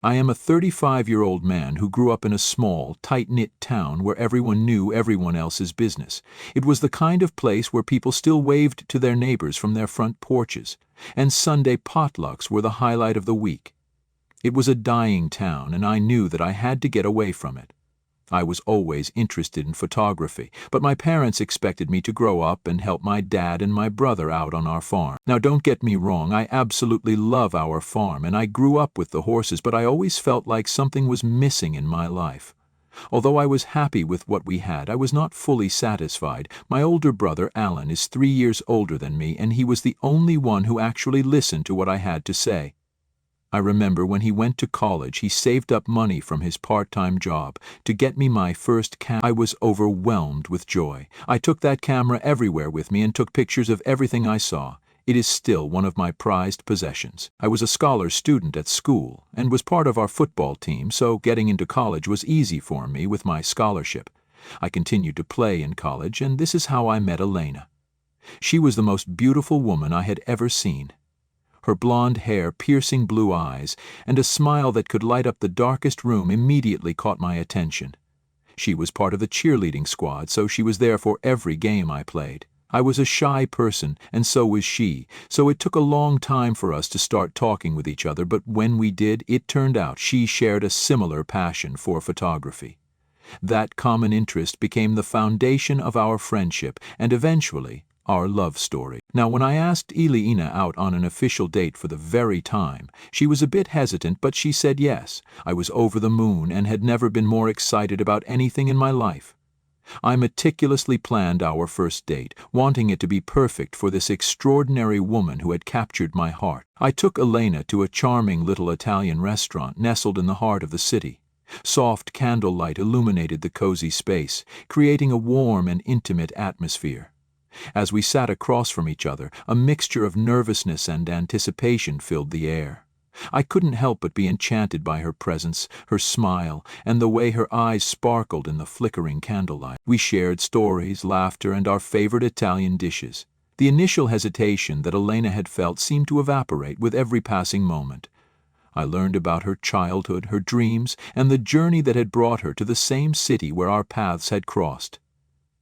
I am a 35-year-old man who grew up in a small, tight-knit town where everyone knew everyone else's business. It was the kind of place where people still waved to their neighbors from their front porches, and Sunday potlucks were the highlight of the week. It was a dying town, and I knew that I had to get away from it. I was always interested in photography, but my parents expected me to grow up and help my dad and my brother out on our farm. Now, don't get me wrong, I absolutely love our farm, and I grew up with the horses, but I always felt like something was missing in my life. Although I was happy with what we had, I was not fully satisfied. My older brother, Alan, is 3 years older than me, and he was the only one who actually listened to what I had to say. I remember when he went to college, he saved up money from his part-time job to get me my first camera. I was overwhelmed with joy. I took that camera everywhere with me and took pictures of everything I saw. It is still one of my prized possessions. I was a scholar student at school and was part of our football team, so getting into college was easy for me with my scholarship. I continued to play in college, and this is how I met Elena. She was the most beautiful woman I had ever seen. Her blonde hair, piercing blue eyes, and a smile that could light up the darkest room immediately caught my attention. She was part of the cheerleading squad, so she was there for every game I played. I was a shy person, and so was she, so it took a long time for us to start talking with each other, but when we did, it turned out she shared a similar passion for photography. That common interest became the foundation of our friendship, and eventually, our love story. Now, when I asked Elena out on an official date for the very time, she was a bit hesitant, but she said yes. I was over the moon and had never been more excited about anything in my life. I meticulously planned our first date, wanting it to be perfect for this extraordinary woman who had captured my heart. I took Elena to a charming little Italian restaurant nestled in the heart of the city. Soft candlelight illuminated the cozy space, creating a warm and intimate atmosphere. As we sat across from each other, a mixture of nervousness and anticipation filled the air. I couldn't help but be enchanted by her presence, her smile, and the way her eyes sparkled in the flickering candlelight. We shared stories, laughter, and our favorite Italian dishes. The initial hesitation that Elena had felt seemed to evaporate with every passing moment. I learned about her childhood, her dreams, and the journey that had brought her to the same city where our paths had crossed.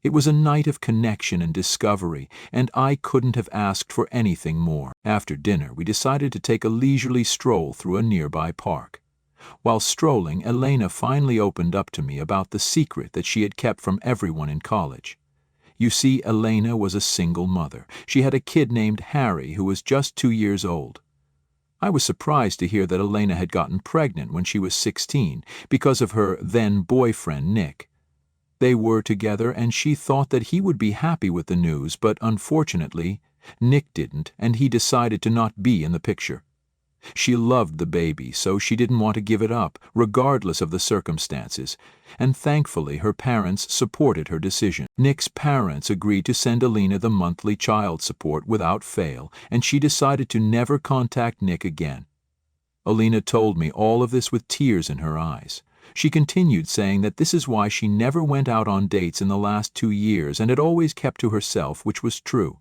It was a night of connection and discovery, and I couldn't have asked for anything more. After dinner, we decided to take a leisurely stroll through a nearby park. While strolling, Elena finally opened up to me about the secret that she had kept from everyone in college. You see, Elena was a single mother. She had a kid named Harry who was just 2 years old. I was surprised to hear that Elena had gotten pregnant when she was 16 because of her then-boyfriend, Nick. They were together, and she thought that he would be happy with the news, but unfortunately, Nick didn't, and he decided to not be in the picture. She loved the baby, so she didn't want to give it up, regardless of the circumstances, and thankfully her parents supported her decision. Nick's parents agreed to send Elena the monthly child support without fail, and she decided to never contact Nick again. Elena told me all of this with tears in her eyes. She continued saying that this is why she never went out on dates in the last 2 years and had always kept to herself, which was true.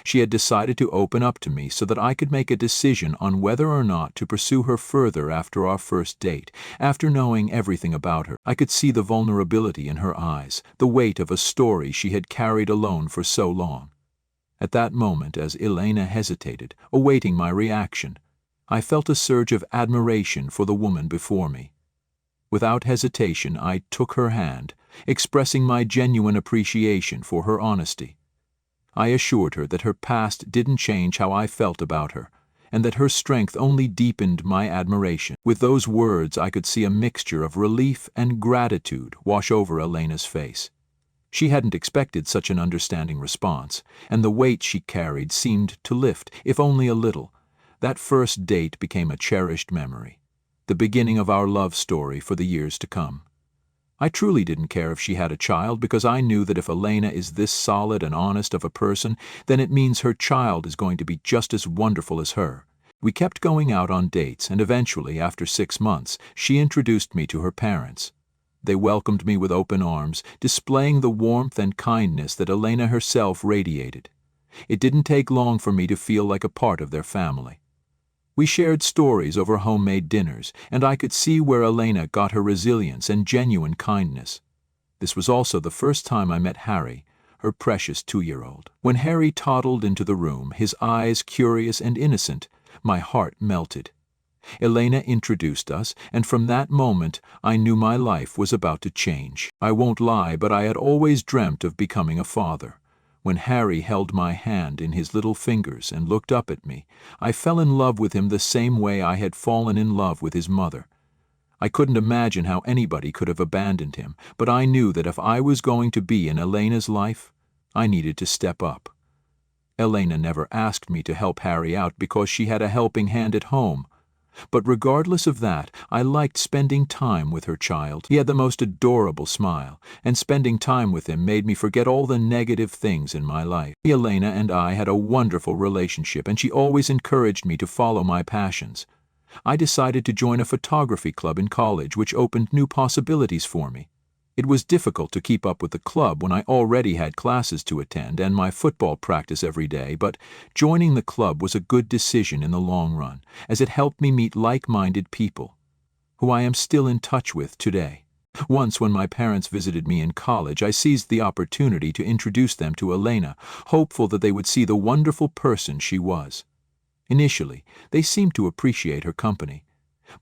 She had decided to open up to me so that I could make a decision on whether or not to pursue her further after our first date. After knowing everything about her, I could see the vulnerability in her eyes, the weight of a story she had carried alone for so long. At that moment, as Elena hesitated, awaiting my reaction, I felt a surge of admiration for the woman before me. Without hesitation, I took her hand, expressing my genuine appreciation for her honesty. I assured her that her past didn't change how I felt about her, and that her strength only deepened my admiration. With those words, I could see a mixture of relief and gratitude wash over Elena's face. She hadn't expected such an understanding response, and the weight she carried seemed to lift, if only a little. That first date became a cherished memory, the beginning of our love story for the years to come. I truly didn't care if she had a child, because I knew that if Elena is this solid and honest of a person, then it means her child is going to be just as wonderful as her. We kept going out on dates, and eventually, after 6 months, she introduced me to her parents. They welcomed me with open arms, displaying the warmth and kindness that Elena herself radiated. It didn't take long for me to feel like a part of their family. We shared stories over homemade dinners, and I could see where Elena got her resilience and genuine kindness. This was also the first time I met Harry, her precious 2-year-old. When Harry toddled into the room, his eyes curious and innocent, my heart melted. Elena introduced us, and from that moment I knew my life was about to change. I won't lie, but I had always dreamt of becoming a father. When Harry held my hand in his little fingers and looked up at me, I fell in love with him the same way I had fallen in love with his mother. I couldn't imagine how anybody could have abandoned him, but I knew that if I was going to be in Elena's life, I needed to step up. Elena never asked me to help Harry out because she had a helping hand at home. But regardless of that, I liked spending time with her child. He had the most adorable smile, and spending time with him made me forget all the negative things in my life. Elena and I had a wonderful relationship, and she always encouraged me to follow my passions. I decided to join a photography club in college, which opened new possibilities for me. It was difficult to keep up with the club when I already had classes to attend and my football practice every day, but joining the club was a good decision in the long run, as it helped me meet like-minded people, who I am still in touch with today. Once, when my parents visited me in college, I seized the opportunity to introduce them to Elena, hopeful that they would see the wonderful person she was. Initially, they seemed to appreciate her company,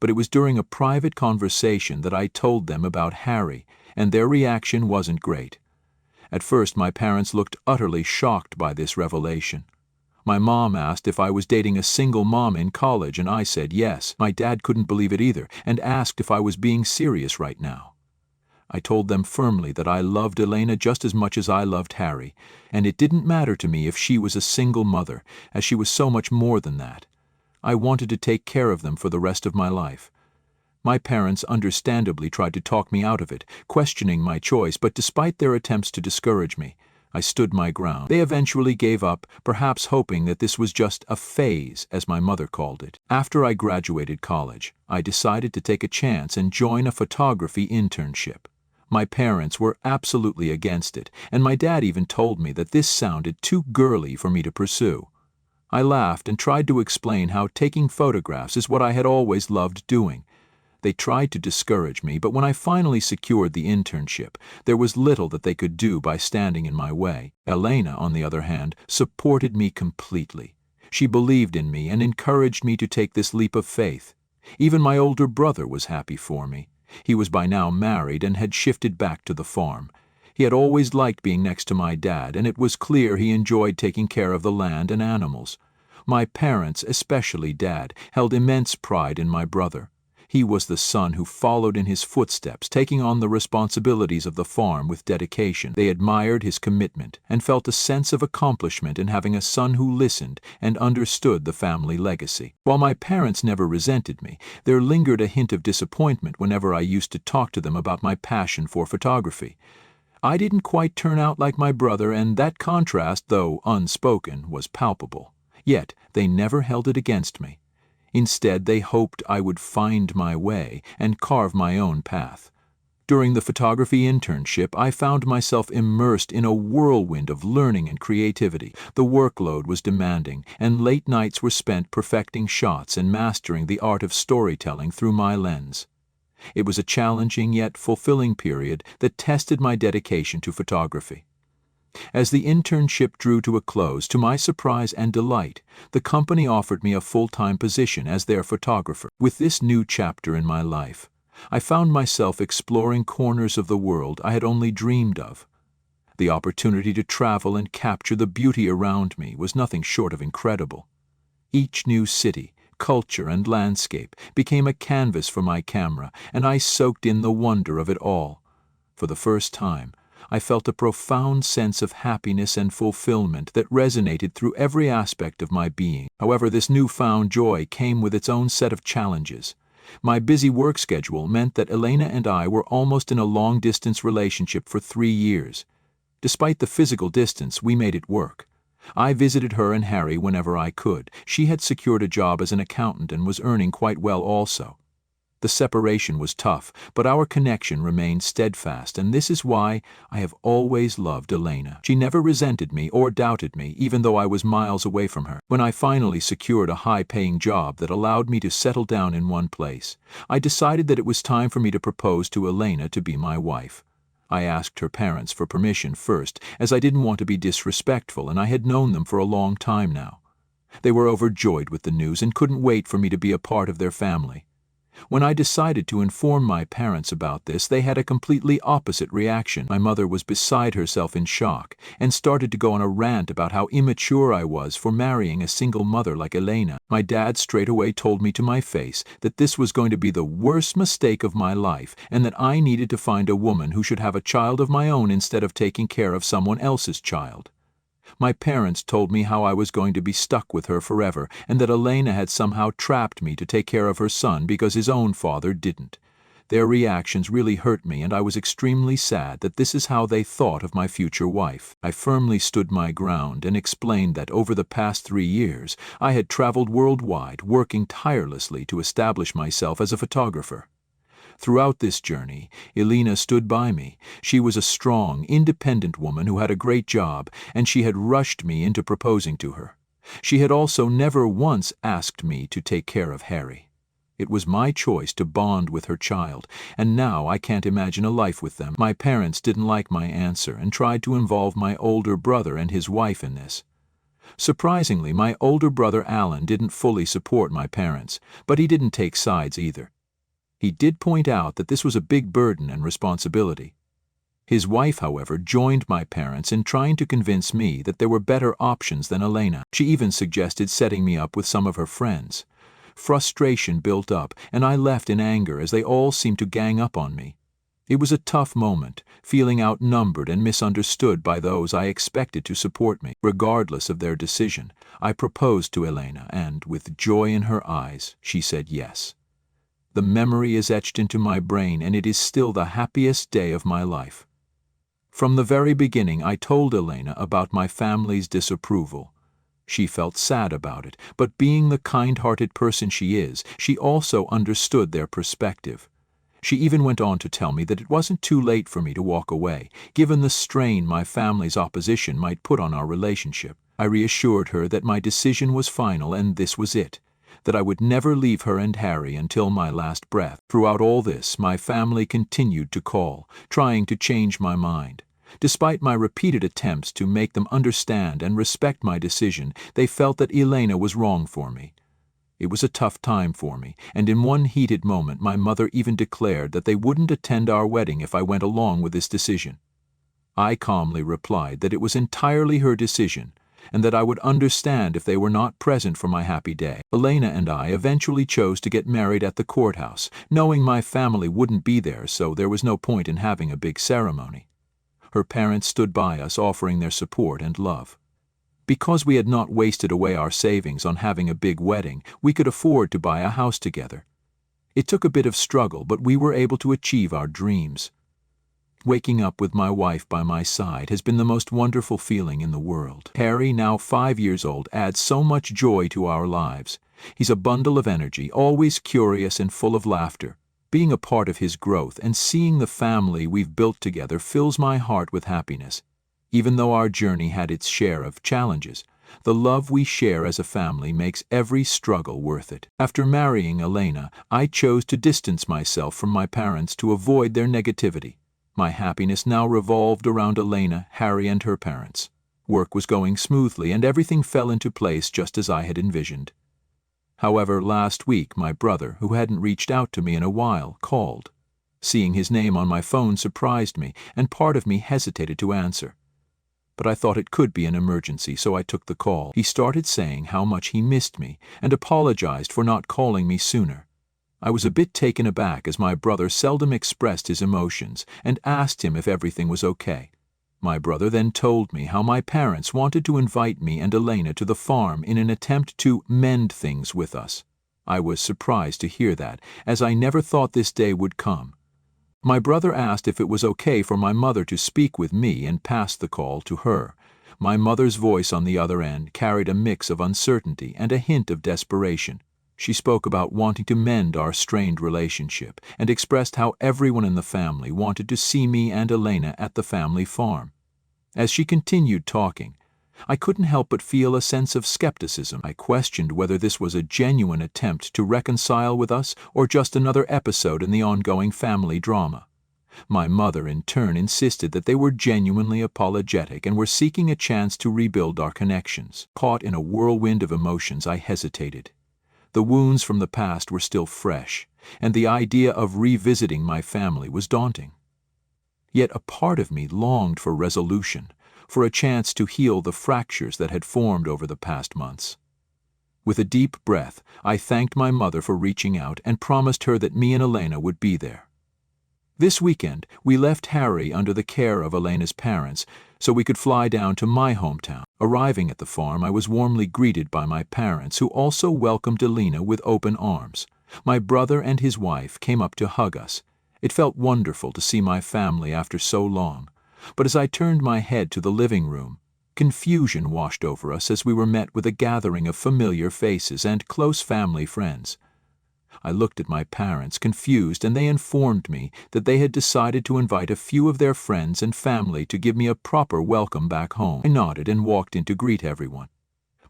but it was during a private conversation that I told them about Harry, and their reaction wasn't great. At first, my parents looked utterly shocked by this revelation. My mom asked if I was dating a single mom in college, and I said yes. My dad couldn't believe it either, and asked if I was being serious right now. I told them firmly that I loved Elena just as much as I loved Harry, and it didn't matter to me if she was a single mother, as she was so much more than that. I wanted to take care of them for the rest of my life. My parents understandably tried to talk me out of it, questioning my choice, but despite their attempts to discourage me, I stood my ground. They eventually gave up, perhaps hoping that this was just a phase, as my mother called it. After I graduated college, I decided to take a chance and join a photography internship. My parents were absolutely against it, and my dad even told me that this sounded too girly for me to pursue. I laughed and tried to explain how taking photographs is what I had always loved doing. They tried to discourage me, but when I finally secured the internship, there was little that they could do by standing in my way. Elena, on the other hand, supported me completely. She believed in me and encouraged me to take this leap of faith. Even my older brother was happy for me. He was by now married and had shifted back to the farm. He had always liked being next to my dad, and it was clear he enjoyed taking care of the land and animals. My parents, especially Dad, held immense pride in my brother. He was the son who followed in his footsteps, taking on the responsibilities of the farm with dedication. They admired his commitment and felt a sense of accomplishment in having a son who listened and understood the family legacy. While my parents never resented me, there lingered a hint of disappointment whenever I used to talk to them about my passion for photography. I didn't quite turn out like my brother, and that contrast, though unspoken, was palpable. Yet they never held it against me. Instead, they hoped I would find my way and carve my own path. During the photography internship, I found myself immersed in a whirlwind of learning and creativity. The workload was demanding, and late nights were spent perfecting shots and mastering the art of storytelling through my lens. It was a challenging yet fulfilling period that tested my dedication to photography. As the internship drew to a close, to my surprise and delight, the company offered me a full-time position as their photographer. With this new chapter in my life, I found myself exploring corners of the world I had only dreamed of. The opportunity to travel and capture the beauty around me was nothing short of incredible. Each new city, culture, and landscape became a canvas for my camera, and I soaked in the wonder of it all. For the first time, I felt a profound sense of happiness and fulfillment that resonated through every aspect of my being. However, this newfound joy came with its own set of challenges. My busy work schedule meant that Elena and I were almost in a long-distance relationship for 3 years. Despite the physical distance, we made it work. I visited her and Harry whenever I could. She had secured a job as an accountant and was earning quite well also. The separation was tough, but our connection remained steadfast, and this is why I have always loved Elena. She never resented me or doubted me, even though I was miles away from her. When I finally secured a high-paying job that allowed me to settle down in one place, I decided that it was time for me to propose to Elena to be my wife. I asked her parents for permission first, as I didn't want to be disrespectful, and I had known them for a long time now. They were overjoyed with the news and couldn't wait for me to be a part of their family. When I decided to inform my parents about this, they had a completely opposite reaction. My mother was beside herself in shock and started to go on a rant about how immature I was for marrying a single mother like Elena. My dad straight away told me to my face that this was going to be the worst mistake of my life and that I needed to find a woman who should have a child of my own instead of taking care of someone else's child. My parents told me how I was going to be stuck with her forever and that Elena had somehow trapped me to take care of her son because his own father didn't. Their reactions really hurt me, and I was extremely sad that this is how they thought of my future wife. I firmly stood my ground and explained that over the past 3 years I had traveled worldwide, working tirelessly to establish myself as a photographer. Throughout this journey, Elena stood by me. She was a strong, independent woman who had a great job, and she had rushed me into proposing to her. She had also never once asked me to take care of Harry. It was my choice to bond with her child, and now I can't imagine a life with them. My parents didn't like my answer and tried to involve my older brother and his wife in this. Surprisingly, my older brother Alan didn't fully support my parents, but he didn't take sides either. He did point out that this was a big burden and responsibility. His wife, however, joined my parents in trying to convince me that there were better options than Elena. She even suggested setting me up with some of her friends. Frustration built up, and I left in anger as they all seemed to gang up on me. It was a tough moment, feeling outnumbered and misunderstood by those I expected to support me. Regardless of their decision, I proposed to Elena, and, with joy in her eyes, she said yes. The memory is etched into my brain, and it is still the happiest day of my life. From the very beginning, I told Elena about my family's disapproval. She felt sad about it, but being the kind-hearted person she is, she also understood their perspective. She even went on to tell me that it wasn't too late for me to walk away, given the strain my family's opposition might put on our relationship. I reassured her that my decision was final and this was it, that I would never leave her and Harry until my last breath. Throughout all this, my family continued to call, trying to change my mind. Despite my repeated attempts to make them understand and respect my decision, they felt that Elena was wrong for me. It was a tough time for me, and in one heated moment my mother even declared that they wouldn't attend our wedding if I went along with this decision. I calmly replied that it was entirely her decision, and that I would understand if they were not present for my happy day. Elena and I eventually chose to get married at the courthouse, knowing my family wouldn't be there, so there was no point in having a big ceremony. Her parents stood by us, offering their support and love. Because we had not wasted away our savings on having a big wedding, we could afford to buy a house together. It took a bit of struggle, but we were able to achieve our dreams. Waking up with my wife by my side has been the most wonderful feeling in the world. Harry, now 5 years old, adds so much joy to our lives. He's a bundle of energy, always curious and full of laughter. Being a part of his growth and seeing the family we've built together fills my heart with happiness. Even though our journey had its share of challenges, the love we share as a family makes every struggle worth it. After marrying Elena, I chose to distance myself from my parents to avoid their negativity. My happiness now revolved around Elena, Harry, and her parents. Work was going smoothly, and everything fell into place just as I had envisioned. However, last week my brother, who hadn't reached out to me in a while, called. Seeing his name on my phone surprised me, and part of me hesitated to answer. But I thought it could be an emergency, so I took the call. He started saying how much he missed me, and apologized for not calling me sooner. I was a bit taken aback, as my brother seldom expressed his emotions, and asked him if everything was okay. My brother then told me how my parents wanted to invite me and Elena to the farm in an attempt to mend things with us. I was surprised to hear that, as I never thought this day would come. My brother asked if it was okay for my mother to speak with me and passed the call to her. My mother's voice on the other end carried a mix of uncertainty and a hint of desperation. She spoke about wanting to mend our strained relationship and expressed how everyone in the family wanted to see me and Elena at the family farm. As she continued talking, I couldn't help but feel a sense of skepticism. I questioned whether this was a genuine attempt to reconcile with us or just another episode in the ongoing family drama. My mother, in turn, insisted that they were genuinely apologetic and were seeking a chance to rebuild our connections. Caught in a whirlwind of emotions, I hesitated. The wounds from the past were still fresh, and the idea of revisiting my family was daunting. Yet a part of me longed for resolution, for a chance to heal the fractures that had formed over the past months. With a deep breath, I thanked my mother for reaching out and promised her that me and Elena would be there. This weekend, we left Harry under the care of Elena's parents so we could fly down to my hometown. Arriving at the farm, I was warmly greeted by my parents, who also welcomed Elena with open arms. My brother and his wife came up to hug us. It felt wonderful to see my family after so long, but as I turned my head to the living room, confusion washed over us as we were met with a gathering of familiar faces and close family friends. I looked at my parents, confused, and they informed me that they had decided to invite a few of their friends and family to give me a proper welcome back home. I nodded and walked in to greet everyone.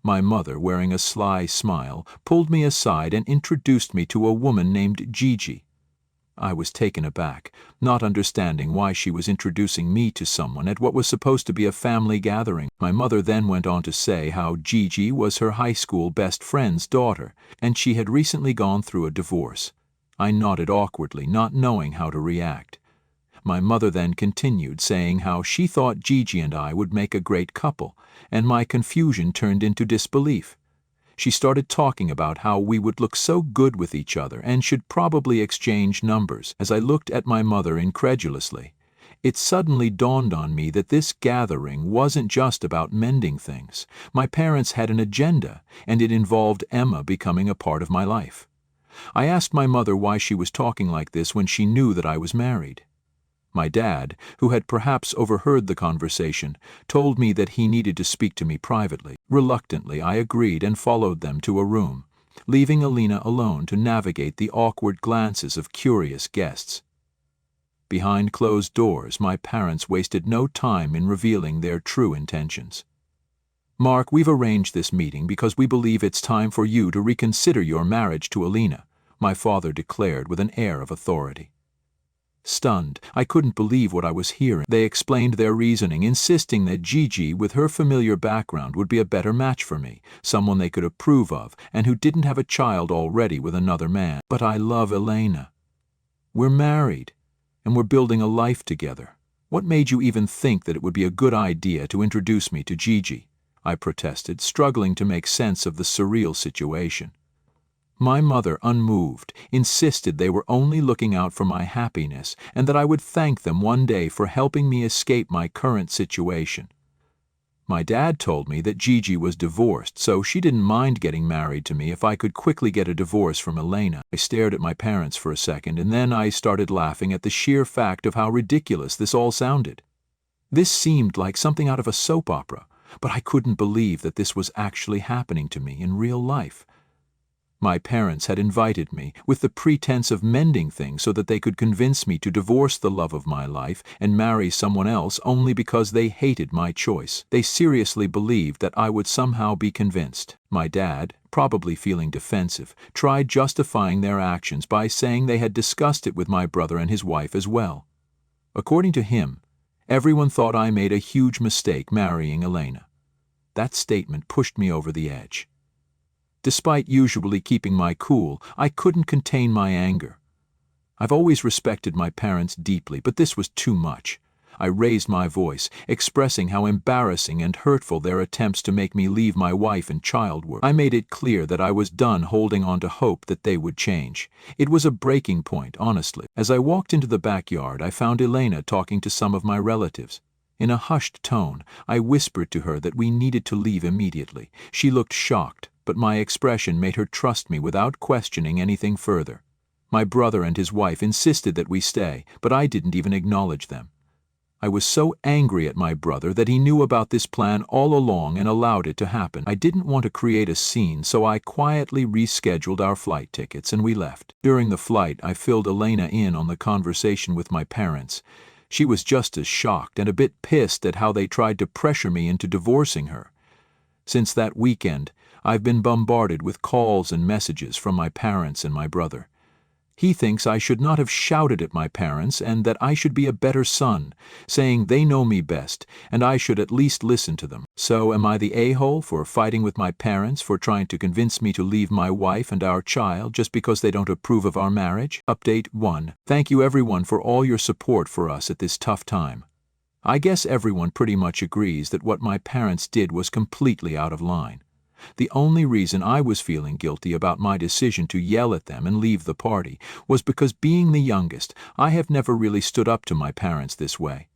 My mother, wearing a sly smile, pulled me aside and introduced me to a woman named Gigi. I was taken aback, not understanding why she was introducing me to someone at what was supposed to be a family gathering. My mother then went on to say how Gigi was her high school best friend's daughter, and she had recently gone through a divorce. I nodded awkwardly, not knowing how to react. My mother then continued, saying how she thought Gigi and I would make a great couple, and my confusion turned into disbelief. She started talking about how we would look so good with each other and should probably exchange numbers. As I looked at my mother incredulously, it suddenly dawned on me that this gathering wasn't just about mending things. My parents had an agenda, and it involved Emma becoming a part of my life. I asked my mother why she was talking like this when she knew that I was married. My dad, who had perhaps overheard the conversation, told me that he needed to speak to me privately. Reluctantly, I agreed and followed them to a room, leaving Elena alone to navigate the awkward glances of curious guests. Behind closed doors, my parents wasted no time in revealing their true intentions. "Mark, we've arranged this meeting because we believe it's time for you to reconsider your marriage to Elena," my father declared with an air of authority. Stunned, I couldn't believe what I was hearing. They explained their reasoning, insisting that Gigi, with her familiar background, would be a better match for me, someone they could approve of, and who didn't have a child already with another man. "But I love Elena. We're married, and we're building a life together. What made you even think that it would be a good idea to introduce me to Gigi?" I protested, struggling to make sense of the surreal situation. My mother, unmoved, insisted they were only looking out for my happiness and that I would thank them one day for helping me escape my current situation. My dad told me that Gigi was divorced, so she didn't mind getting married to me if I could quickly get a divorce from Elena. I stared at my parents for a second, and then I started laughing at the sheer fact of how ridiculous this all sounded. This seemed like something out of a soap opera, but I couldn't believe that this was actually happening to me in real life. My parents had invited me with the pretense of mending things so that they could convince me to divorce the love of my life and marry someone else only because they hated my choice. They seriously believed that I would somehow be convinced. My dad, probably feeling defensive, tried justifying their actions by saying they had discussed it with my brother and his wife as well. According to him, everyone thought I made a huge mistake marrying Elena. That statement pushed me over the edge. Despite usually keeping my cool, I couldn't contain my anger. I've always respected my parents deeply, but this was too much. I raised my voice, expressing how embarrassing and hurtful their attempts to make me leave my wife and child were. I made it clear that I was done holding on to hope that they would change. It was a breaking point, honestly. As I walked into the backyard, I found Elena talking to some of my relatives. In a hushed tone, I whispered to her that we needed to leave immediately. She looked shocked, but my expression made her trust me without questioning anything further. My brother and his wife insisted that we stay, but I didn't even acknowledge them. I was so angry at my brother that he knew about this plan all along and allowed it to happen. I didn't want to create a scene, so I quietly rescheduled our flight tickets and we left. During the flight, I filled Elena in on the conversation with my parents. She was just as shocked and a bit pissed at how they tried to pressure me into divorcing her. Since that weekend, I've been bombarded with calls and messages from my parents and my brother. He thinks I should not have shouted at my parents and that I should be a better son, saying they know me best and I should at least listen to them. So am I the a-hole for fighting with my parents for trying to convince me to leave my wife and our child just because they don't approve of our marriage? Update 1. Thank you everyone for all your support for us at this tough time. I guess everyone pretty much agrees that what my parents did was completely out of line. The only reason I was feeling guilty about my decision to yell at them and leave the party was because, being the youngest, I have never really stood up to my parents this way.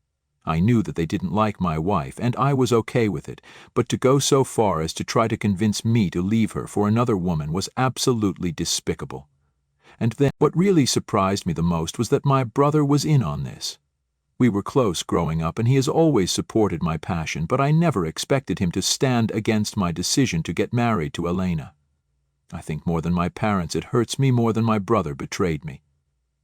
I knew that they didn't like my wife, and I was okay with it, but to go so far as to try to convince me to leave her for another woman was absolutely despicable. And then, what really surprised me the most was that my brother was in on this. We were close growing up and he has always supported my passion, but I never expected him to stand against my decision to get married to Elena. I think more than my parents, it hurts me more than my brother betrayed me.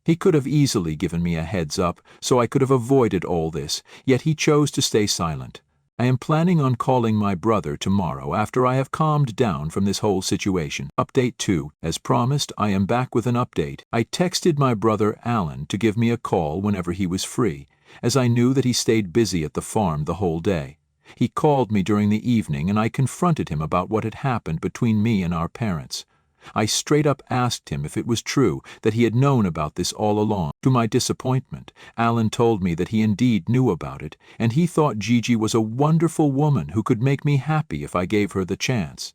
He could have easily given me a heads up, so I could have avoided all this, yet he chose to stay silent. I am planning on calling my brother tomorrow after I have calmed down from this whole situation. Update 2. As promised, I am back with an update. I texted my brother Alan to give me a call whenever he was free, as I knew that he stayed busy at the farm the whole day. He called me during the evening and I confronted him about what had happened between me and our parents. I straight up asked him if it was true that he had known about this all along. To my disappointment, Alan told me that he indeed knew about it, and he thought Gigi was a wonderful woman who could make me happy if I gave her the chance.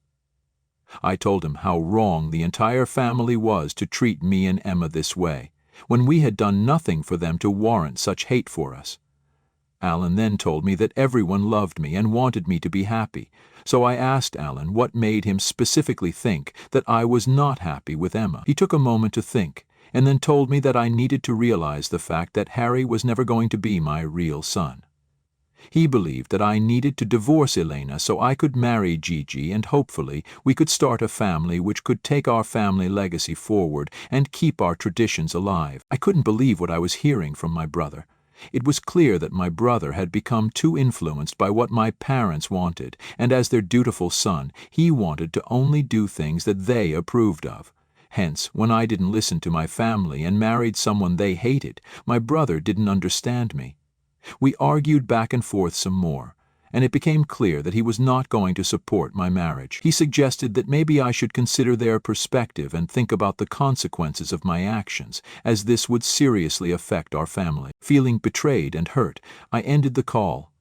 I told him how wrong the entire family was to treat me and Emma this way, when we had done nothing for them to warrant such hate for us. Alan then told me that everyone loved me and wanted me to be happy, so I asked Alan what made him specifically think that I was not happy with Emma. He took a moment to think, and then told me that I needed to realize the fact that Harry was never going to be my real son. He believed that I needed to divorce Elena so I could marry Gigi and hopefully we could start a family which could take our family legacy forward and keep our traditions alive. I couldn't believe what I was hearing from my brother. It was clear that my brother had become too influenced by what my parents wanted, and as their dutiful son, he wanted to only do things that they approved of. Hence, when I didn't listen to my family and married someone they hated, my brother didn't understand me. We argued back and forth some more, and it became clear that he was not going to support my marriage. He suggested that maybe I should consider their perspective and think about the consequences of my actions, as this would seriously affect our family. Feeling betrayed and hurt, I ended the call.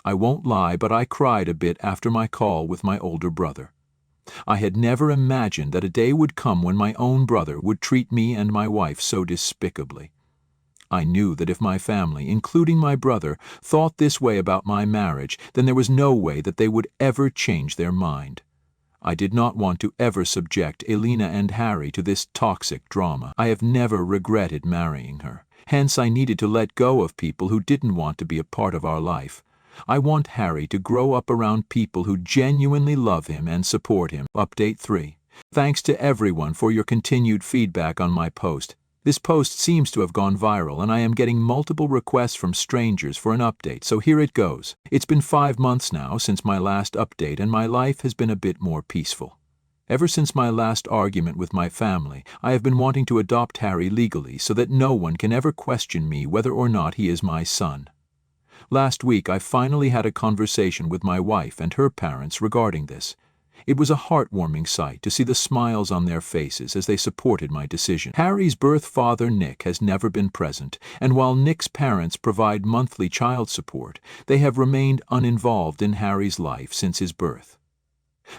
I won't lie, but I cried a bit after my call with my older brother. I had never imagined that a day would come when my own brother would treat me and my wife so despicably. I knew that if my family, including my brother, thought this way about my marriage, then there was no way that they would ever change their mind. I did not want to ever subject Elena and Harry to this toxic drama. I have never regretted marrying her. Hence, I needed to let go of people who didn't want to be a part of our life. I want Harry to grow up around people who genuinely love him and support him. Update 3. Thanks to everyone for your continued feedback on my post. This post seems to have gone viral and I am getting multiple requests from strangers for an update, so here it goes. It's been 5 months now since my last update and my life has been a bit more peaceful. Ever since my last argument with my family, I have been wanting to adopt Harry legally so that no one can ever question me whether or not he is my son. Last week I finally had a conversation with my wife and her parents regarding this. It was a heartwarming sight to see the smiles on their faces as they supported my decision. Harry's birth father, Nick, has never been present, and while Nick's parents provide monthly child support, they have remained uninvolved in Harry's life since his birth.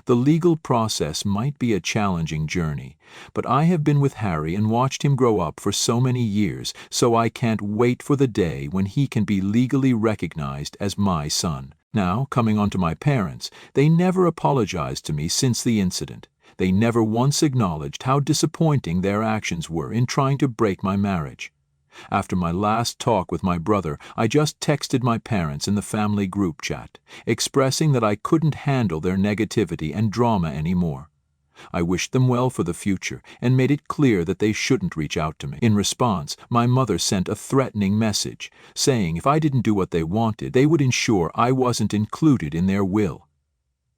The legal process might be a challenging journey, but I have been with Harry and watched him grow up for so many years, so I can't wait for the day when he can be legally recognized as my son. Now, coming on to my parents, they never apologized to me since the incident. They never once acknowledged how disappointing their actions were in trying to break my marriage. After my last talk with my brother, I just texted my parents in the family group chat, expressing that I couldn't handle their negativity and drama anymore. I wished them well for the future and made it clear that they shouldn't reach out to me. In response, my mother sent a threatening message, saying if I didn't do what they wanted, they would ensure I wasn't included in their will.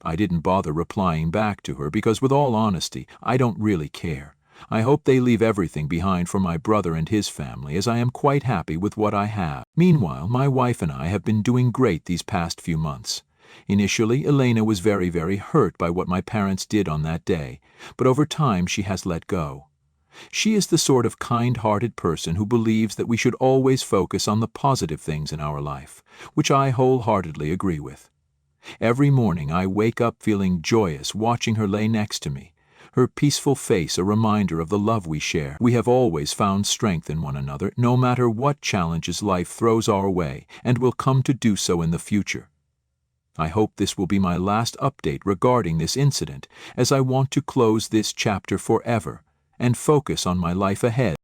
I didn't bother replying back to her because, with all honesty, I don't really care. I hope they leave everything behind for my brother and his family, as I am quite happy with what I have. Meanwhile, my wife and I have been doing great these past few months. Initially, Elena was very hurt by what my parents did on that day, but over time she has let go. She is the sort of kind-hearted person who believes that we should always focus on the positive things in our life, which I wholeheartedly agree with. Every morning I wake up feeling joyous watching her lay next to me, her peaceful face a reminder of the love we share. We have always found strength in one another, no matter what challenges life throws our way, and will come to do so in the future. I hope this will be my last update regarding this incident, as I want to close this chapter forever and focus on my life ahead.